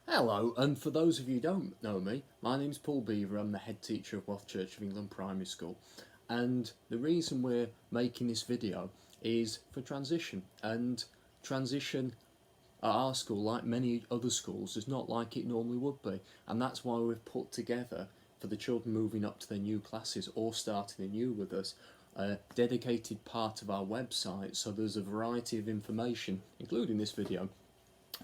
Hello, and for those of you who don't know me, my name's Paul Beaver. I'm the head teacher of Wealth Church of England Primary School, and the reason we're making this video is for transition. And transition at our school, like many other schools, is not like it normally would be, and that's why we've put together, for the children moving up to their new classes or starting anew with us, a dedicated part of our website. So there's a variety of information, including this video,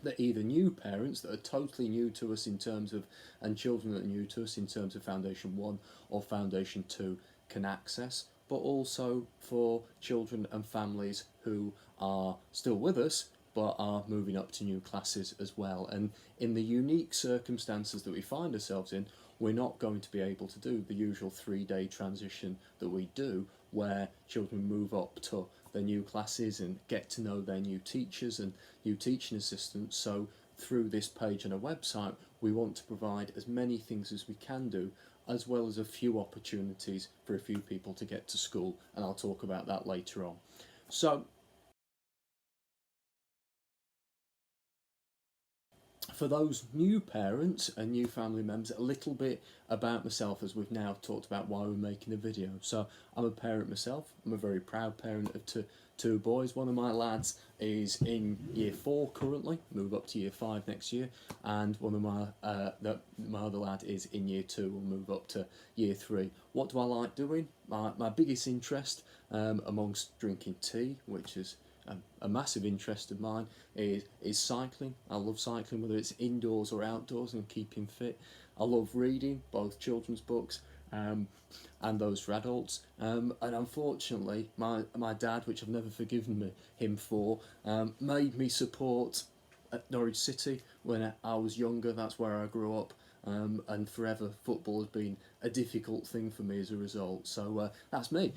that either new parents that are totally new to us in terms of, and children that are new to us in terms of Foundation 1 or Foundation 2 can access, but also for children and families who are still with us but are moving up to new classes as well. And in the unique circumstances that we find ourselves in, we're not going to be able to do the usual 3-day transition that we do, where children move up to their new classes and get to know their new teachers and new teaching assistants. So through this page on a website, we want to provide as many things as we can do, as well as a few opportunities for a few people to get to school, and I'll talk about that later on. So for those new parents and new family members, a little bit about myself, as we've now talked about why we're making a video. So I'm a parent myself. I'm a very proud parent of two boys. One of my lads is in year 4 currently, move up to year 5 next year, and one of my other lad is in year 2, will move up to year 3. What do I like doing? My biggest interest, amongst drinking tea, which is a massive interest of mine, is cycling. I love cycling, whether it's indoors or outdoors, and keeping fit. I love reading, both children's books and those for adults. And unfortunately, my dad, which I've never forgiven him for, made me support at Norwich City when I was younger. That's where I grew up. And forever football has been a difficult thing for me as a result. So that's me.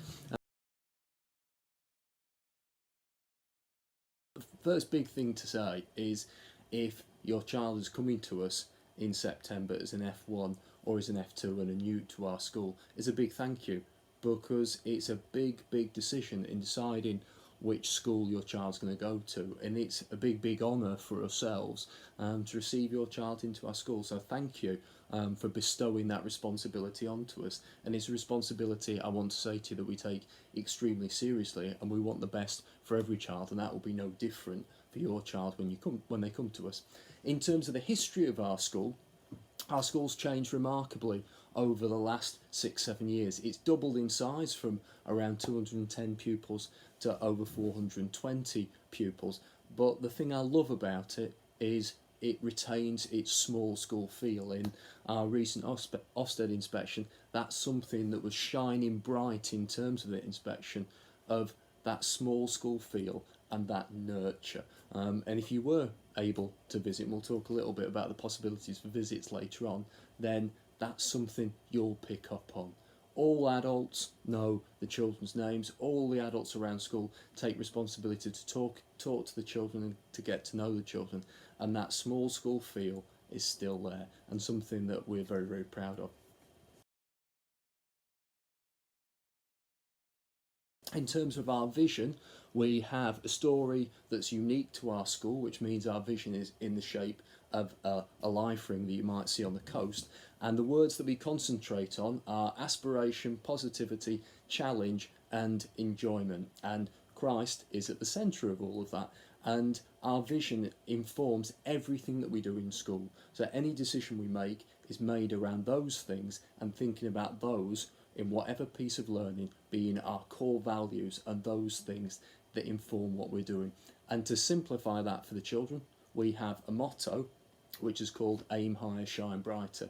First big thing to say is, if your child is coming to us in September as an F1 or as an F2 and are new to our school, is a big thank you, because it's a big decision in deciding which school your child's going to go to, and it's a big honour for ourselves to receive your child into our school. So thank you for bestowing that responsibility onto us, and it's a responsibility, I want to say to you, that we take extremely seriously, and we want the best for every child, and that will be no different for your child when they come to us. In terms of the history of our school's changed remarkably over the last 6-7 years. It's doubled in size from around 210 pupils to over 420 pupils. But the thing I love about it is it retains its small school feel. In our recent Ofsted inspection, that's something that was shining bright in terms of the inspection, of that small school feel and that nurture. And if you were able to visit, and we'll talk a little bit about the possibilities for visits later on, then that's something you'll pick up on. All adults know the children's names. All the adults around school take responsibility to talk to the children and to get to know the children, and that small school feel is still there, and something that we're very proud of. In terms of our vision, we have a story that's unique to our school, which means our vision is in the shape of a life ring that you might see on the coast. And the words that we concentrate on are aspiration, positivity, challenge, and enjoyment. And Christ is at the centre of all of that. And our vision informs everything that we do in school. So any decision we make is made around those things, and thinking about those in whatever piece of learning being our core values and those things that inform what we're doing. And to simplify that for the children, we have a motto which is called Aim Higher, Shine Brighter.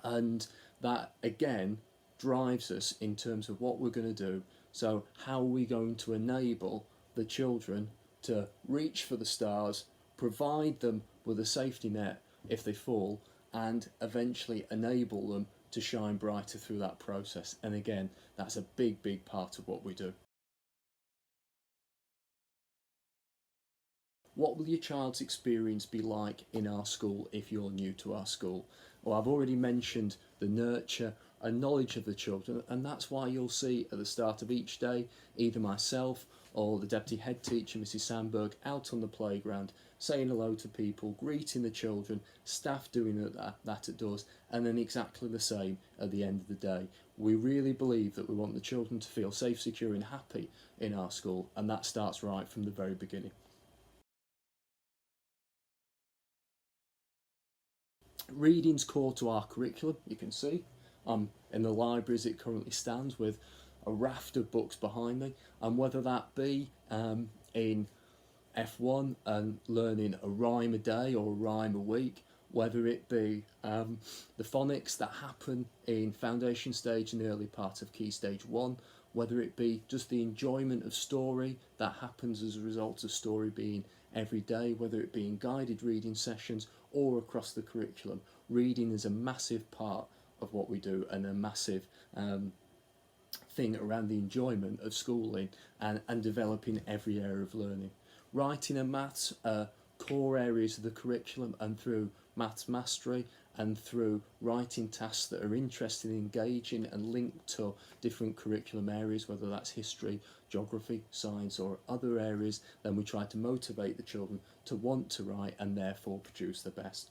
And that again drives us in terms of what we're going to do. So how are we going to enable the children to reach for the stars, provide them with a safety net if they fall, and eventually enable them to shine brighter through that process? And again, that's a big part of what we do. What will your child's experience be like in our school if you're new to our school? Well, I've already mentioned the nurture and knowledge of the children, and that's why you'll see at the start of each day either myself or the deputy head teacher, Mrs. Sandberg, out on the playground, saying hello to people, greeting the children, staff doing that at doors, and then exactly the same at the end of the day. We really believe that we want the children to feel safe, secure and happy in our school, and that starts right from the very beginning. Reading's core to our curriculum, you can see. In the library as it currently stands with a raft of books behind me, and whether that be in F1 and learning a rhyme a day or a rhyme a week, whether it be the phonics that happen in foundation stage and the early part of key stage 1, whether it be just the enjoyment of story that happens as a result of story being every day, whether it be in guided reading sessions or across the curriculum. Reading is a massive part of what we do and a massive thing around the enjoyment of schooling and developing every area of learning. Writing and maths are core areas of the curriculum, and through maths mastery and through writing tasks that are interesting, engaging and linked to different curriculum areas, whether that's history, geography, science or other areas, then we try to motivate the children to want to write and therefore produce the best.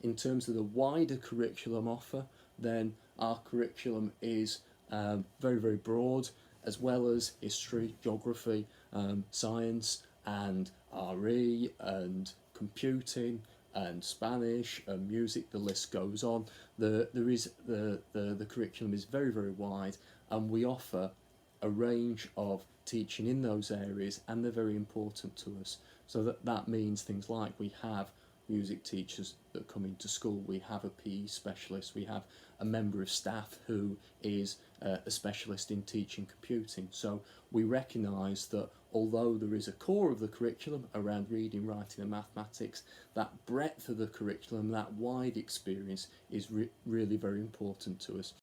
In terms of the wider curriculum offer, then our curriculum is very, very broad, as well as history, geography, science and RE and computing and Spanish and music, the list goes on. The curriculum is very, very wide, and we offer a range of teaching in those areas, and they're very important to us. So that means things like we have music teachers that come into school, we have a PE specialist, we have a member of staff who is a specialist in teaching computing. So we recognise that although there is a core of the curriculum around reading, writing and mathematics, that breadth of the curriculum, that wide experience is really very important to us.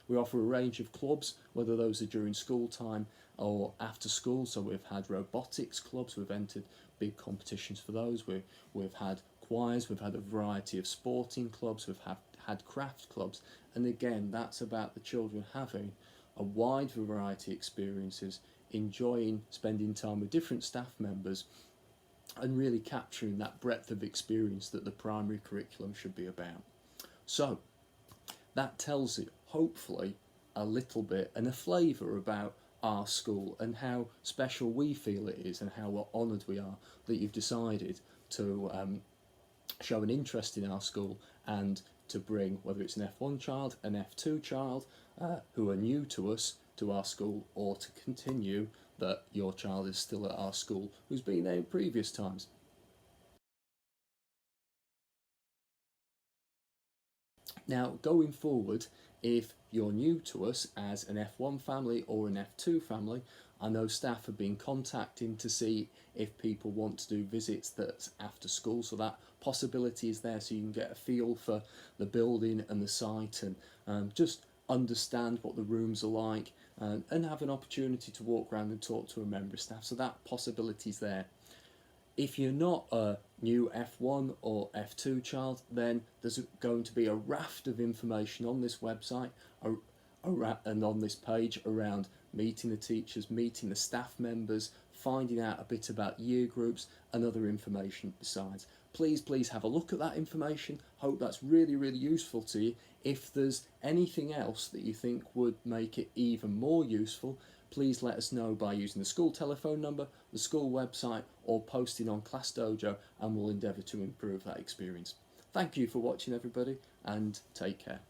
We offer a range of clubs, whether those are during school time or after school. So we've had robotics clubs, we've entered big competitions for those. We've had choirs, we've had a variety of sporting clubs, we've had craft clubs. And again, that's about the children having a wide variety of experiences, enjoying spending time with different staff members and really capturing that breadth of experience that the primary curriculum should be about. So that tells you, hopefully, a little bit and a flavour about our school and how special we feel it is and how honoured we are that you've decided to show an interest in our school and to bring, whether it's an F1 child, an F2 child who are new to us, to our school, or to continue that your child is still at our school who's been there in previous times. Now, going forward, if you're new to us as an F1 family or an F2 family, I know staff have been contacting to see if people want to do visits that's after school, so that possibility is there, so you can get a feel for the building and the site and just understand what the rooms are like and have an opportunity to walk around and talk to a member of staff, so that possibility is there. If you're not a new F1 or F2 child, then there's going to be a raft of information on this website and on this page around meeting the teachers, meeting the staff members, finding out a bit about year groups and other information besides. Please have a look at that information. Hope that's really, really useful to you. If there's anything else that you think would make it even more useful, please let us know by using the school telephone number, the school website, or posting on Class Dojo, and we'll endeavour to improve that experience. Thank you for watching, everybody, and take care.